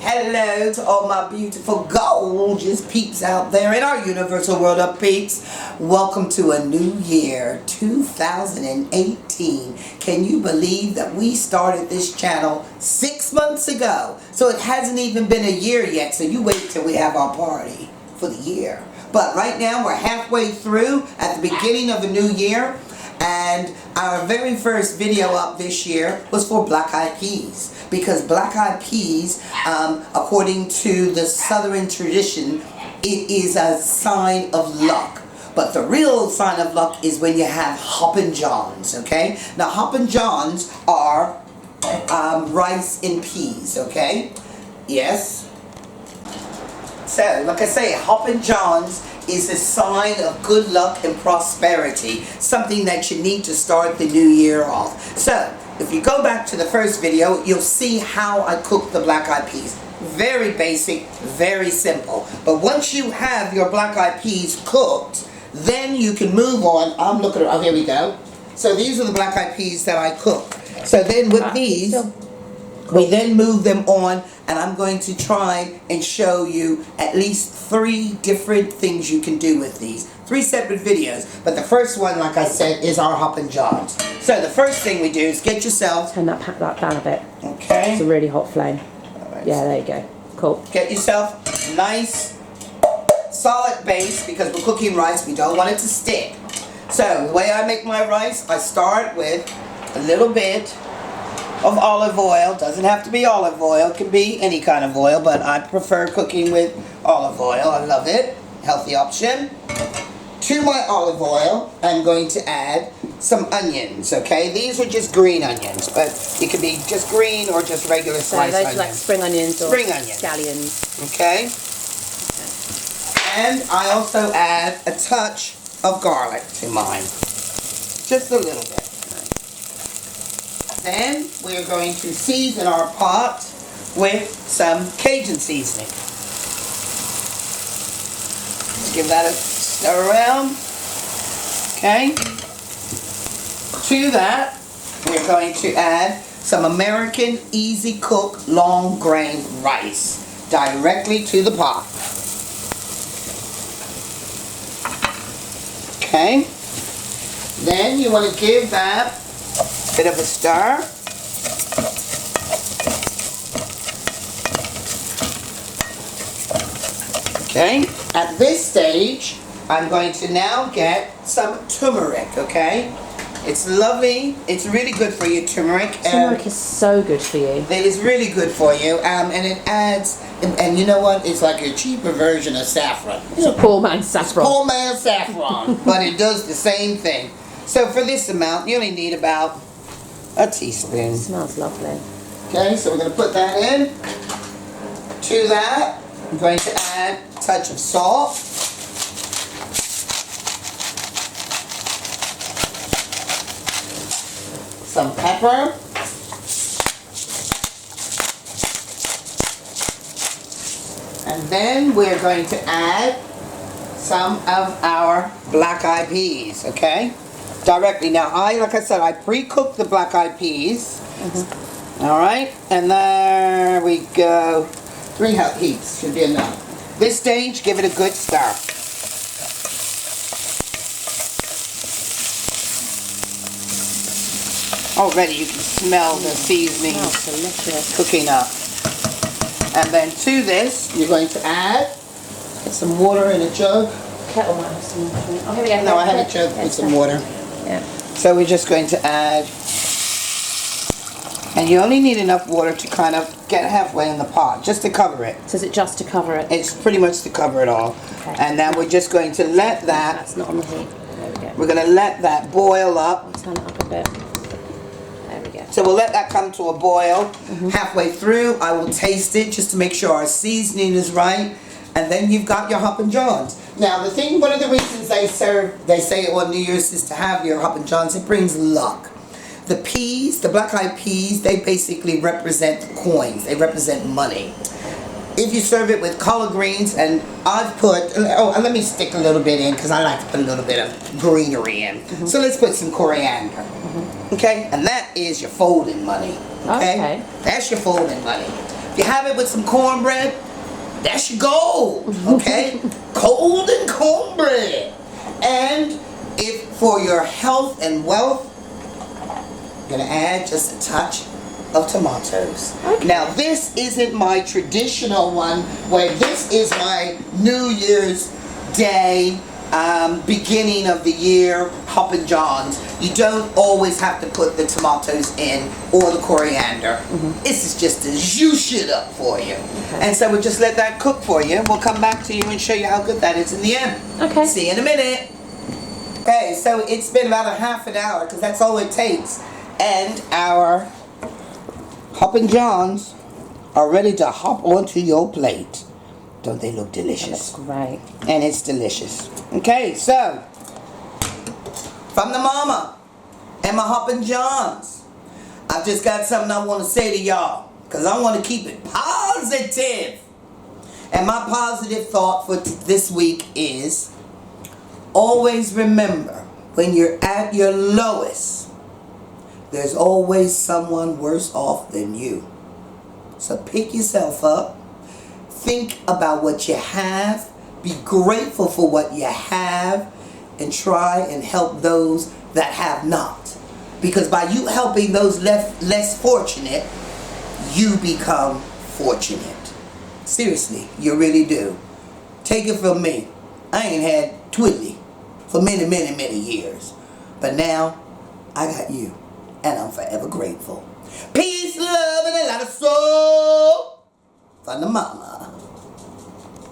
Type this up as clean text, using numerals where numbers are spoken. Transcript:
Hello to all my beautiful gorgeous peeps out there in our universal world of peeps. Welcome to a new year, 2018. Can you believe that we started this channel 6 months ago? So it hasn't even been a year yet, so you wait till we have our party for the year. But right now we're halfway through at the beginning of the new year. And our very first video up this year was for black eyed peas. Because black eyed peas, according to the southern tradition, it is a sign of luck. But the real sign of luck is when you have Hoppin Johns, okay? Now Hoppin Johns are rice and peas, okay? Yes. So, like I say, Hoppin Johns is a sign of good luck and prosperity, something that you need to start the new year off. So, if you go back to the first video, you'll see how I cook the black eyed peas. Very basic, very simple. But once you have your black eyed peas cooked, then you can move on. I'm looking at, oh, here we go. So these are the black eyed peas that I cook. So then with these, we then move them on, and I'm going to try and show you at least 3 different things you can do with these. 3 separate videos, but the first one, like I said, is our Hoppin Johns. So the first thing we do is get yourself... Turn that down a bit. Okay. It's a really hot flame. Right. Yeah, there you go. Cool. Get yourself a nice, solid base, because we're cooking rice, we don't want it to stick. So the way I make my rice, I start with a little bit of olive oil. Doesn't have to be olive oil, it can be any kind of oil, but I prefer cooking with olive oil. I love it. Healthy option. To my olive oil, I'm going to add some onions, okay? These are just green onions, but it could be just green or just regular sliced onions. So those are like spring onions or scallions. Scallions. Okay? And I also add a touch of garlic to mine. Just a little bit. Then we're going to season our pot with some Cajun seasoning. Let's give that a stir around. Okay. To that, we're going to add some American Easy Cook long grain rice directly to the pot. Okay. Then you want to give that a bit of a stir. Okay. At this stage, I'm going to now get some turmeric, okay? It's lovely. It's really good for you, turmeric. Turmeric is so good for you. It is really good for you, and it adds, and you know what? It's like a cheaper version of saffron. It's a poor man's saffron. Poor man's saffron, but it does the same thing. So for this amount, you only need about a teaspoon. It smells lovely. Okay, so we're going to put that in. To that, I'm going to add a touch of salt. Some pepper. And then we're going to add some of our black eyed peas, okay? Directly. Now, like I said, I pre-cooked the black eyed peas. All right, and there we go. 3 heaps should be enough. This stage, give it a good stir. Already you can smell the seasoning cooking up. And then to this, you're going to add some water in a jug. Kettle might have some water. Oh, here we go. No, I have a jug with some water. Yeah. So we're just going to add, and you only need enough water to kind of get halfway in the pot, just to cover it. So is it just to cover it? It's pretty much to cover it all. Okay. And then we're just going to let that, That's not on the heat. There we go. we're going to let that boil up. I'll turn it up a bit. There we go. So we'll let that come to a boil. Halfway through, I will taste it just to make sure our seasoning is right. And then you've got your Hoppin Johns. Now the thing, one of the reasons they say on New Year's is to have your Hoppin Johns, it brings luck. The peas, the black eyed peas, they basically represent coins. They represent money. If you serve it with collard greens, and I've put, oh, let me stick a little bit in because I like to put a little bit of greenery in. So let's put some coriander. Okay, and that is your folding money. Okay, that's your folding money. If you have it with some cornbread, that's your gold, okay? Cold and cornbread. And if for your health and wealth, you're gonna add just a touch of tomatoes. Okay. Now this isn't my traditional one, where this is my New Year's Day, beginning of the year, Hoppin Johns. You don't always have to put the tomatoes in or the coriander. This is just to juice it up for you. Okay. And so we'll just let that cook for you. We'll come back to you and show you how good that is in the end. Okay. See you in a minute. Okay, so it's been about a half an hour because that's all it takes. And our Hoppin Johns are ready to hop onto your plate. Don't they look delicious? That's great. And it's delicious. Okay, so from the Momma and my Hoppin Johns, I've just got something I want to say to y'all because I want to keep it positive. And my positive thought for this week is always remember when you're at your lowest, there's always someone worse off than you. So pick yourself up. Think about what you have. Be grateful for what you have. And try and help those that have not. Because by you helping those less fortunate, you become fortunate. Seriously, you really do. Take it from me. I ain't had Twiddly for many, many, many years. But now, I got you. And I'm forever grateful. Peace, love, and a lot of soul from the Momma.